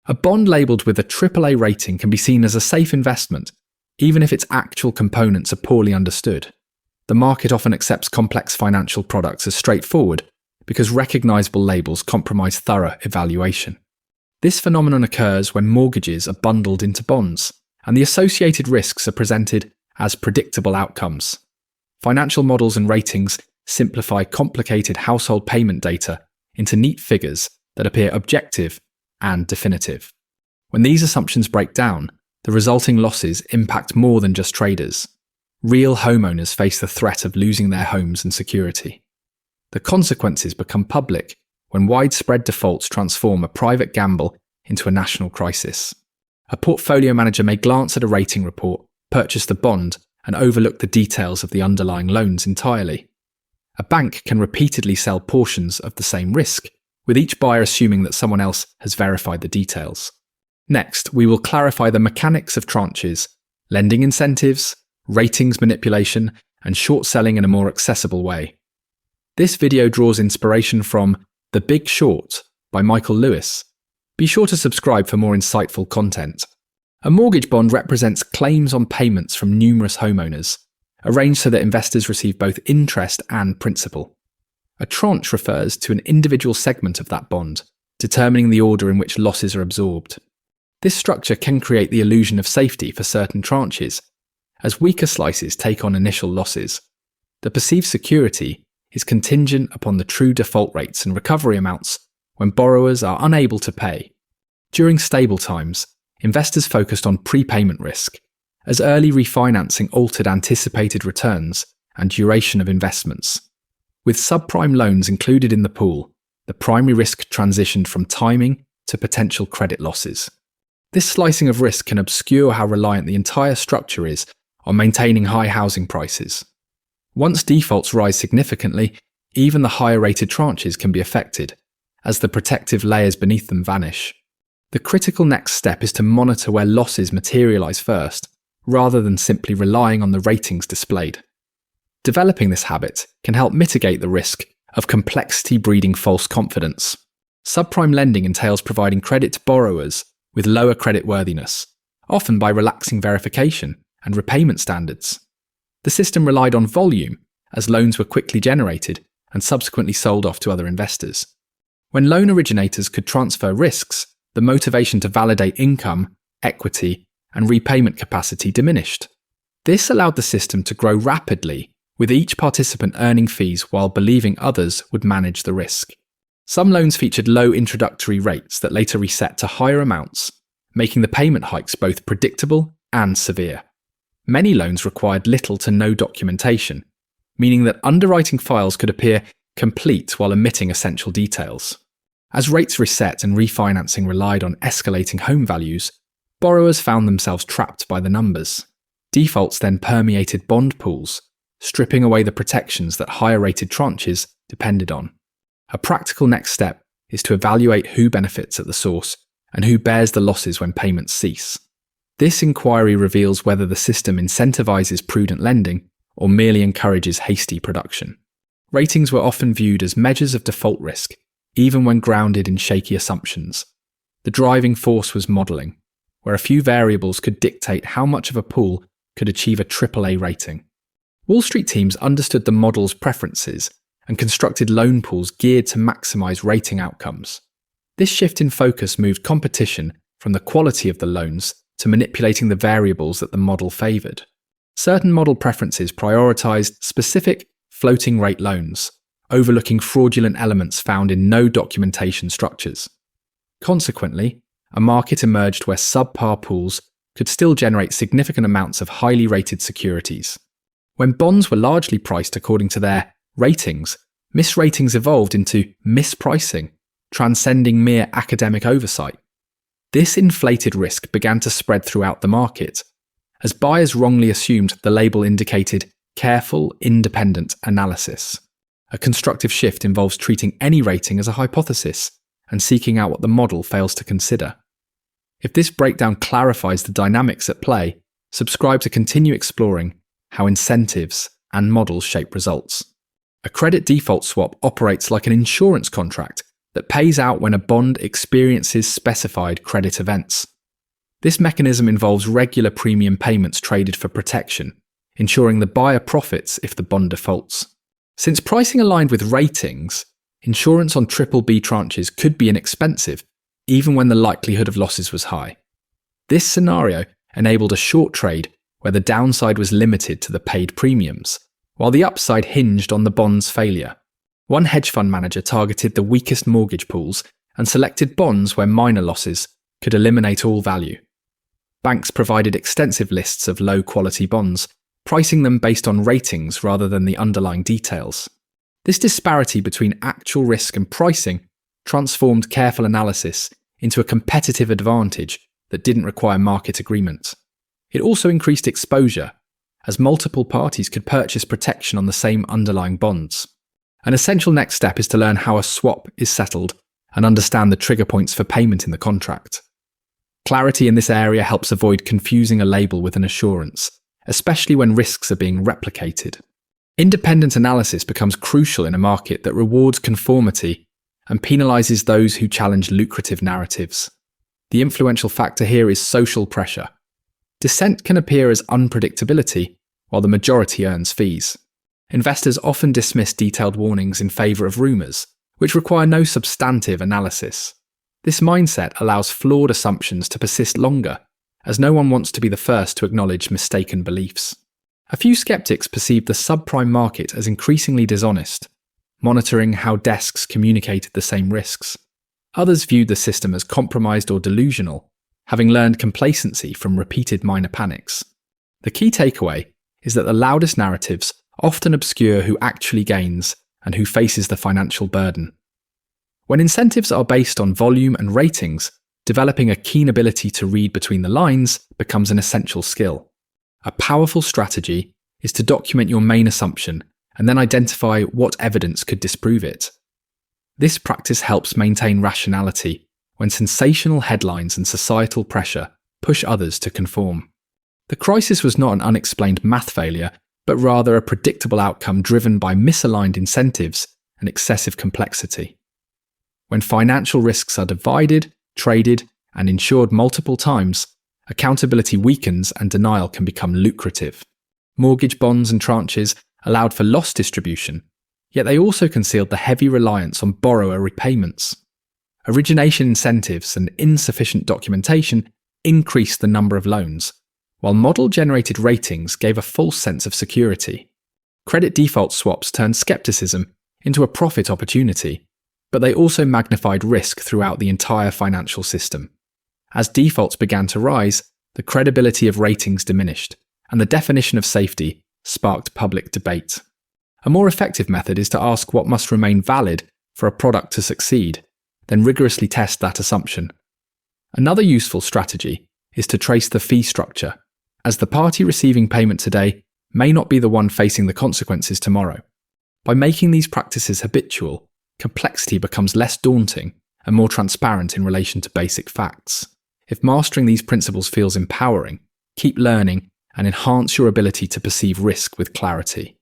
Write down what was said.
A bond labelled with a AAA rating can be seen as a safe investment, even if its actual components are poorly understood. The market often accepts complex financial products as straightforward because recognisable labels compromise thorough evaluation. This phenomenon occurs when mortgages are bundled into bonds, and the associated risks are presented as predictable outcomes. Financial models and ratings simplify complicated household payment data into neat figures that appear objective and definitive. When these assumptions break down, the resulting losses impact more than just traders. Real homeowners face the threat of losing their homes and security. The consequences become public when widespread defaults transform a private gamble into a national crisis. A portfolio manager may glance at a rating report, purchase the bond, and overlook the details of the underlying loans entirely. A bank can repeatedly sell portions of the same risk, with each buyer assuming that someone else has verified the details. Next, we will clarify the mechanics of tranches, lending incentives, ratings manipulation, and short selling in a more accessible way. This video draws inspiration from The Big Short by Michael Lewis. Be sure to subscribe for more insightful content. A mortgage bond represents claims on payments from numerous homeowners, arranged so that investors receive both interest and principal. A tranche refers to an individual segment of that bond, determining the order in which losses are absorbed. This structure can create the illusion of safety for certain tranches, as weaker slices take on initial losses. The perceived security is contingent upon the true default rates and recovery amounts when borrowers are unable to pay. During stable times, investors focused on prepayment risk, as early refinancing altered anticipated returns and duration of investments. With subprime loans included in the pool, the primary risk transitioned from timing to potential credit losses. This slicing of risk can obscure how reliant the entire structure is on maintaining high housing prices. Once defaults rise significantly, even the higher-rated tranches can be affected, as the protective layers beneath them vanish. The critical next step is to monitor where losses materialise first, rather than simply relying on the ratings displayed. Developing this habit can help mitigate the risk of complexity breeding false confidence. Subprime lending entails providing credit to borrowers with lower creditworthiness, often by relaxing verification and repayment standards. The system relied on volume, as loans were quickly generated and subsequently sold off to other investors. When loan originators could transfer risks, the motivation to validate income, equity, and repayment capacity diminished. This allowed the system to grow rapidly, with each participant earning fees while believing others would manage the risk. Some loans featured low introductory rates that later reset to higher amounts, making the payment hikes both predictable and severe. Many loans required little to no documentation, meaning that underwriting files could appear complete while omitting essential details. As rates reset and refinancing relied on escalating home values, borrowers found themselves trapped by the numbers. Defaults then permeated bond pools, stripping away the protections that higher-rated tranches depended on. A practical next step is to evaluate who benefits at the source and who bears the losses when payments cease. This inquiry reveals whether the system incentivizes prudent lending or merely encourages hasty production. Ratings were often viewed as measures of default risk, even when grounded in shaky assumptions. The driving force was modelling, where a few variables could dictate how much of a pool could achieve a AAA rating. Wall Street teams understood the model's preferences and constructed loan pools geared to maximise rating outcomes. This shift in focus moved competition from the quality of the loans to manipulating the variables that the model favoured. Certain model preferences prioritised specific floating rate loans, overlooking fraudulent elements found in no documentation structures. Consequently, a market emerged where subpar pools could still generate significant amounts of highly rated securities. When bonds were largely priced according to their ratings, misratings evolved into mispricing, transcending mere academic oversight. This inflated risk began to spread throughout the market, as buyers wrongly assumed the label indicated careful, independent analysis. A constructive shift involves treating any rating as a hypothesis and seeking out what the model fails to consider. If this breakdown clarifies the dynamics at play, subscribe to continue exploring how incentives and models shape results. A credit default swap operates like an insurance contract that pays out when a bond experiences specified credit events. This mechanism involves regular premium payments traded for protection, ensuring the buyer profits if the bond defaults. Since pricing aligned with ratings, insurance on BBB tranches could be inexpensive, even when the likelihood of losses was high. This scenario enabled a short trade where the downside was limited to the paid premiums, while the upside hinged on the bond's failure. One hedge fund manager targeted the weakest mortgage pools and selected bonds where minor losses could eliminate all value. Banks provided extensive lists of low-quality bonds, pricing them based on ratings rather than the underlying details. This disparity between actual risk and pricing transformed careful analysis into a competitive advantage that didn't require market agreement. It also increased exposure, as multiple parties could purchase protection on the same underlying bonds. An essential next step is to learn how a swap is settled and understand the trigger points for payment in the contract. Clarity in this area helps avoid confusing a label with an assurance, especially when risks are being replicated. Independent analysis becomes crucial in a market that rewards conformity and penalizes those who challenge lucrative narratives. The influential factor here is social pressure. Dissent can appear as unpredictability, while the majority earns fees. Investors often dismiss detailed warnings in favour of rumours, which require no substantive analysis. This mindset allows flawed assumptions to persist longer, as no one wants to be the first to acknowledge mistaken beliefs. A few skeptics perceive the subprime market as increasingly dishonest, monitoring how desks communicated the same risks. Others viewed the system as compromised or delusional, having learned complacency from repeated minor panics. The key takeaway is that the loudest narratives often obscure who actually gains and who faces the financial burden. When incentives are based on volume and ratings, developing a keen ability to read between the lines becomes an essential skill. A powerful strategy is to document your main assumption and then identify what evidence could disprove it. This practice helps maintain rationality when sensational headlines and societal pressure push others to conform. The crisis was not an unexplained math failure, but rather a predictable outcome driven by misaligned incentives and excessive complexity. When financial risks are divided, traded, and insured multiple times, accountability weakens and denial can become lucrative. Mortgage bonds and tranches allowed for loss distribution, yet they also concealed the heavy reliance on borrower repayments. Origination incentives and insufficient documentation increased the number of loans, while model-generated ratings gave a false sense of security. Credit default swaps turned skepticism into a profit opportunity, but they also magnified risk throughout the entire financial system. As defaults began to rise, the credibility of ratings diminished, and the definition of safety sparked public debate. A more effective method is to ask what must remain valid for a product to succeed, then rigorously test that assumption. Another useful strategy is to trace the fee structure, as the party receiving payment today may not be the one facing the consequences tomorrow. By making these practices habitual, complexity becomes less daunting and more transparent in relation to basic facts. If mastering these principles feels empowering, keep learning and enhance your ability to perceive risk with clarity.